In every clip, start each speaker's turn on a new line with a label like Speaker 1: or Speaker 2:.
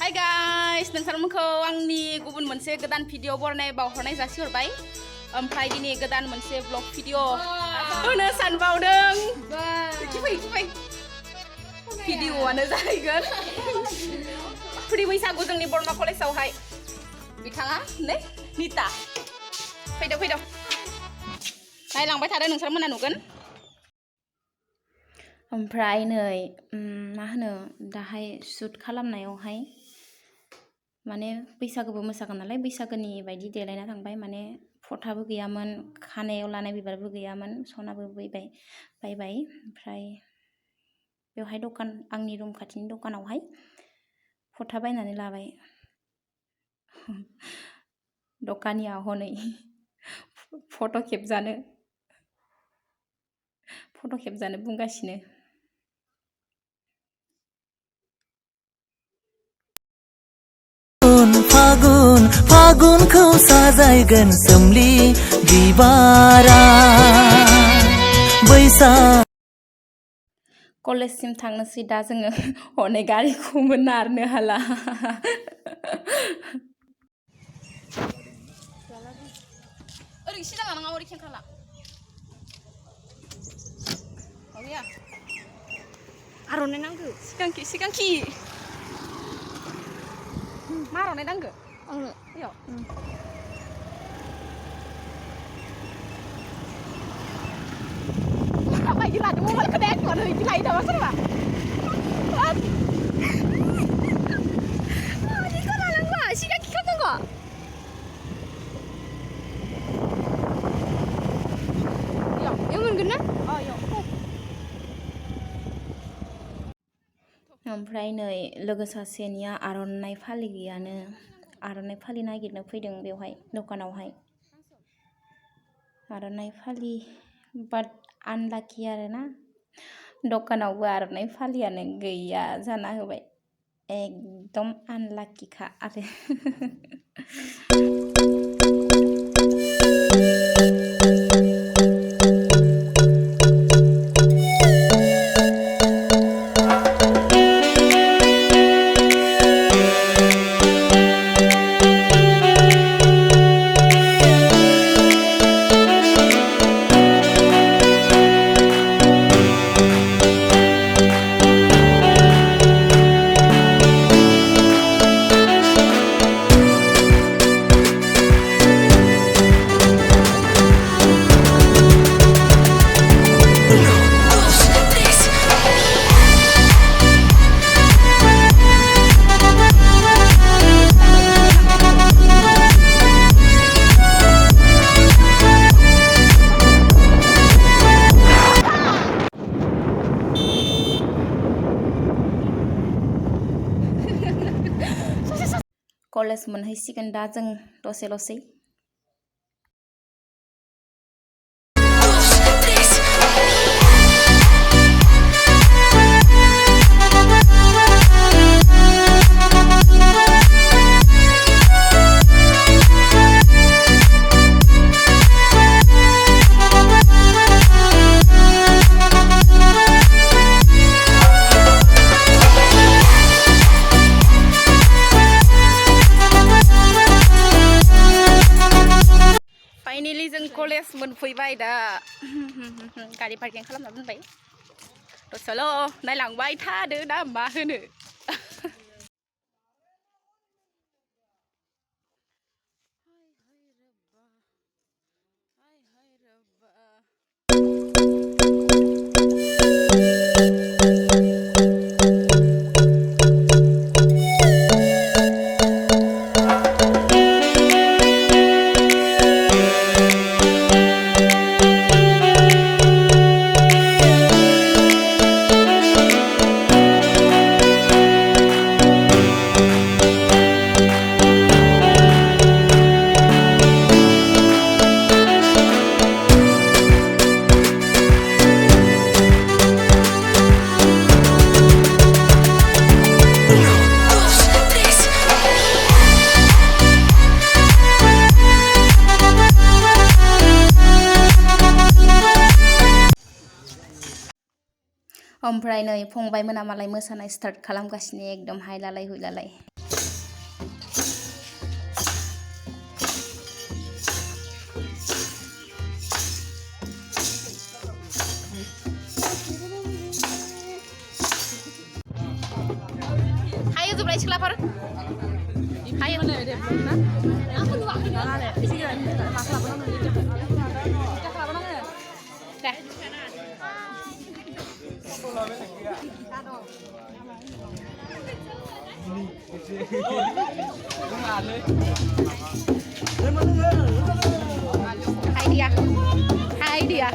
Speaker 1: Hi guys नोंथांमोनखौ आंनि गुबुन मोनसे गोदान भिडिअ बरनाय बावहरनाय जासिहरबाय ओमफ्राय दिनै गोदान मोनसे ब्लग भिडिअ होनो सानबावदों भिडिअआनो जाहैगोन प्रि बैसागु जोंनि बरमा कलेजावहाय बिथाङा नै निता फैदो नायलांबाय थादो नोंसोरमोना नुगोन ओमफ्राय नै मा होनो दाहाय शुट खालामनायावहाय माने बैसागुबो मोसागोन नालाय बैसागुनि बायदि देलायना थांबाय माने फटाबो गैयामोन खानायाव लानाय बिबारबो गैयामोन सनाबो बायबाय ओमफ्राय बेवहाय दखान आंनि रुम खाथिनि दखानावहाय फटा बायनानै लाबाय दखानिया हनै फट' खेबजानो बुंगासिनो
Speaker 2: फागुनखौ साजायगोन सोमलि बिबारा बैसाग
Speaker 1: कलेजसिम थांनोसै दा जोङो हनै गारिखौबो नारनो हाला ओरै सिदा लानाङा ओरै खेंखाला गैया आर'नाइ नांगौ सिगांखि मा आर'नाइ नांगौ आंनो बेयाव माबायदि लादों मबाइलखौ नायाखैमोन बिदि लायो नामा सोरबा माबायदिखौ लानांगौ सिगांखि खालामनांगौ बेयाव मोनगोन ना ओमफ्राय नै लोगो सासेनिया आर'नाइ फालि गैयानो आर'नाइ फालि नागिरनो फैदों बेवहाय दखानावहाय आर'नाइ फालि बाट आनलाकि आरोना दखानावबो आर'नाइ फालियानो गैया जाना होबाय एकदम आनलाकिखा आरो कलेज मोनहैसिगोन दा जों दसेल'सै फाइनेलि जों कलेज मोनफैबाय दा गारि पार्किं खालामना दोनबाय दसेल' नायलांबाय थादो दा मा होनो ओमफ्राय नै फंबाय मोना मालाय मोसानाय स्टार्ट खालामगासिनो एकदम हायलालाय हुइलालाय सिख्लाफोर हायो ना aku nuwakin deh hai dia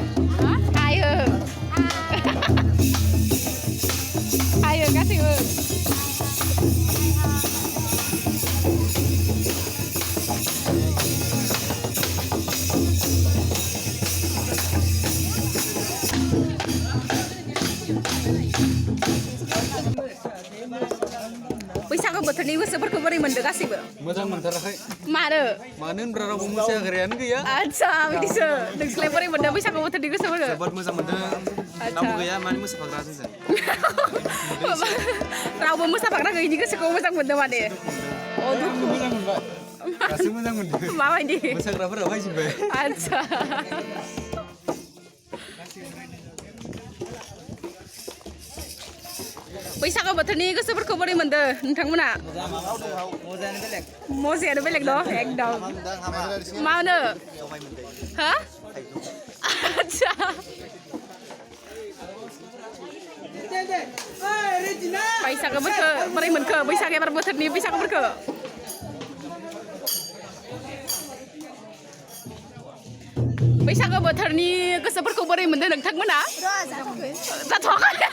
Speaker 1: ayo kasih बैसागु बोथोरनि गोसोफोरखौ बोरै मोनदों गासिबो
Speaker 3: मोजां मोनथाराखै
Speaker 1: मानो
Speaker 3: होनब्ला रावबो मोसाग्रायानो गैया
Speaker 1: आच्छा बिदिसो नोंसोरलाय बोरै मोनदों बैसागु बोथोरनि गोसोफोरखौ
Speaker 3: जोबोद मोजां मोनदों रावबो गैया माने मोसाफाग्रा जोंजों
Speaker 1: रावबो मोसाफाग्रा गैयिनि गोसोखौ मोजां मोनदों माने
Speaker 3: मोजां मोनबाय गासैबो मोजां मोनदों
Speaker 1: माबायदि
Speaker 3: मोसाग्राफोरा फैजोब्बाय
Speaker 1: आच्छा बैसागु बोथोरनि गोसोफोरखौ बोरै मोनदों नोंथांमोना मजायानो बेलेग न' एकदम मा होनो हा आच्छा बैसागु बोथोर बोरै मोनखो बैसागु एबार बोथोरनि बैसागुफोरखौ बैसागु बोथोरनि गोसोफोरखौ बोरै मोनदों नोंथांमोना जाथ'वाखै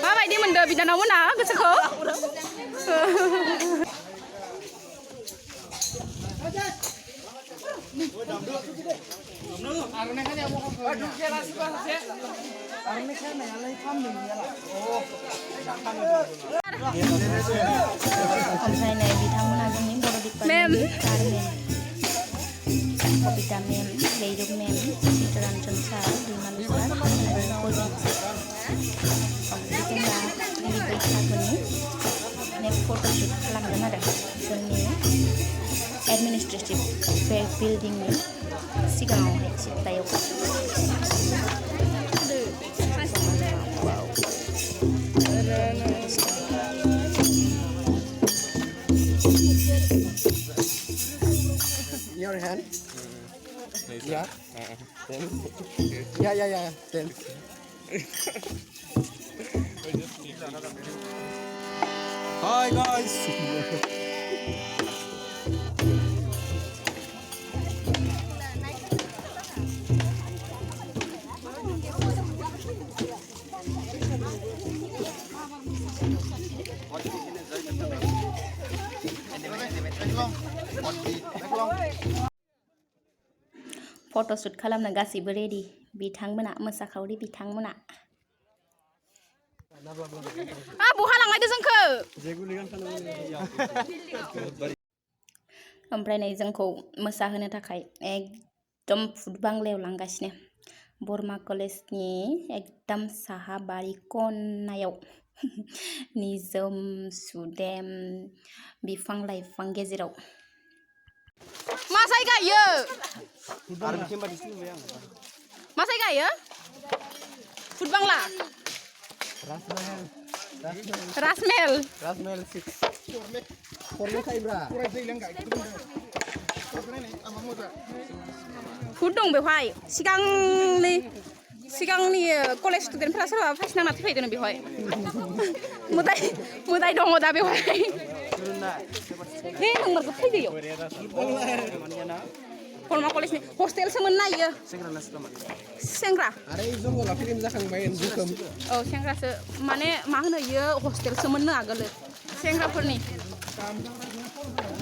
Speaker 1: माबायदि मोनदों बिनानावमोना गोसोखौ ओमफ्राय नै बिथांमोना जोंनि बर' डिपार्टमेन्टनि कबिता मेम दैरुब मेम चित्तरन्जन सार दैमालु सार आरो कजिन जोंना नैबे बैसागुनि माने फट'शुट खालामदों आरो जोंनि एडमिनिस्ट्रेटिभ बिल्डिंनि सिगाङावहाय सिथ्लायाव
Speaker 3: Your hand? Yeah. Yeah. Then. Hi guys.
Speaker 1: Photoshoot खालामनो गासैबो रेडि बिथांमोना मोसाखावरि बिथांमोना बहा लांलायदो जोंखौ ओमफ्राय नै जोंखौ मोसाहोनो थाखाय एकदम फुड बांलायाव लांगासिनो बरमा कलेजनि एकदम साहा बारि खनायाव निजोम सुदेम बिफां लाइफां गेजेराव मा जायगा इयो मा जायगा इयो फुड बांला राजमेल फुड दं बेवहाय सिगांनि कलेज स्टुडेन्टफोरा सोरबा फाइसिनांना थैफैदों बेवहाय मोदाय दङ दा बेवहाय हे नंमारगौ फैदों बरमा कलेजनि हस्टेलसोमोन ना इयो सेंग्रा
Speaker 3: आरे जंगला फिल्म जाखांबाय जुखम
Speaker 1: औ सेंग्रासो माने मा होनो इयो हस्टेलसोमोन आगोल सेंग्राफोरनि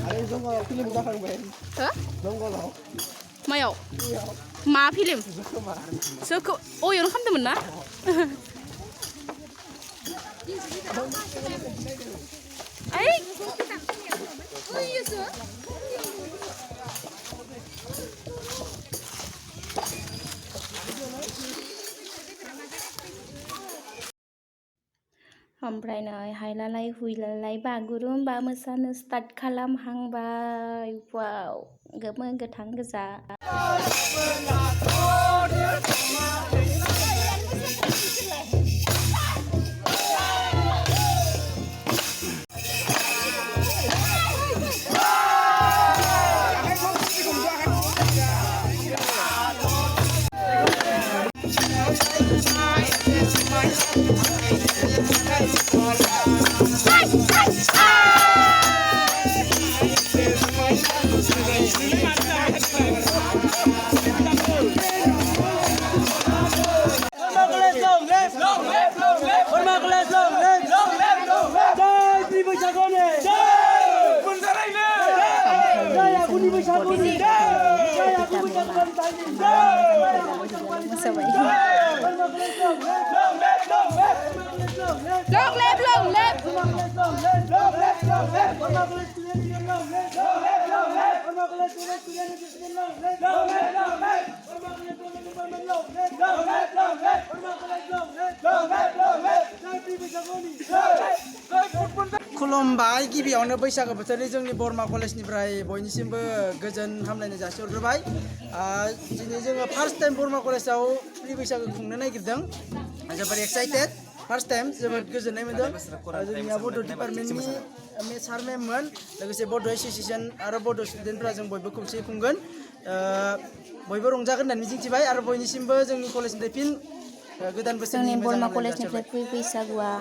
Speaker 3: आरे जंगला फिल्म जाखांबाय
Speaker 1: हो
Speaker 3: जंगलाव
Speaker 1: मायाव मा फिल्म सोरखौ अयावनो खालामदोंमोन ना ओमफ्राय नै हायलालाय हुइलालाय बागुरुम्बा मोसानो स्टार्ट खालामहांबाय वाव गोमो गोथां गोजा
Speaker 4: खुलुमबाय गिबियावनो बैसागो बोथोरनि जोंनि बरमा कलेजनिफ्राय बयनिसिमबो गोजोन हामलायनाय जासिहरग्रोबाय दिनै जोङो फार्स्ट टाइम बरमा कलेजाव फ्रि बैसागो खुंनो नागिरदों जोबोर एक्साइटेड फार्स्ट टाइम जोबोद गोजोननाय मोनदों जोंनिया बड' डिपार्टमेन्टनि सार मेममोन लोगोसे बड' एस'सिएसन आरो बड' स्टुडेन्टफ्रा जों बयबो खौसेयै खुंगोन बयबो रंजागोन होननानै मिजिंथिबाय आरो बयनिसिमबो जोंनि कलेजनिफ्राय फिन गोदान बोसोरनि
Speaker 1: जोंनि
Speaker 4: मोजां
Speaker 1: बरमा
Speaker 4: हामलायनाय
Speaker 1: कलेजनिफ्राय
Speaker 4: जासिहरबाय
Speaker 1: फै बैसागुआ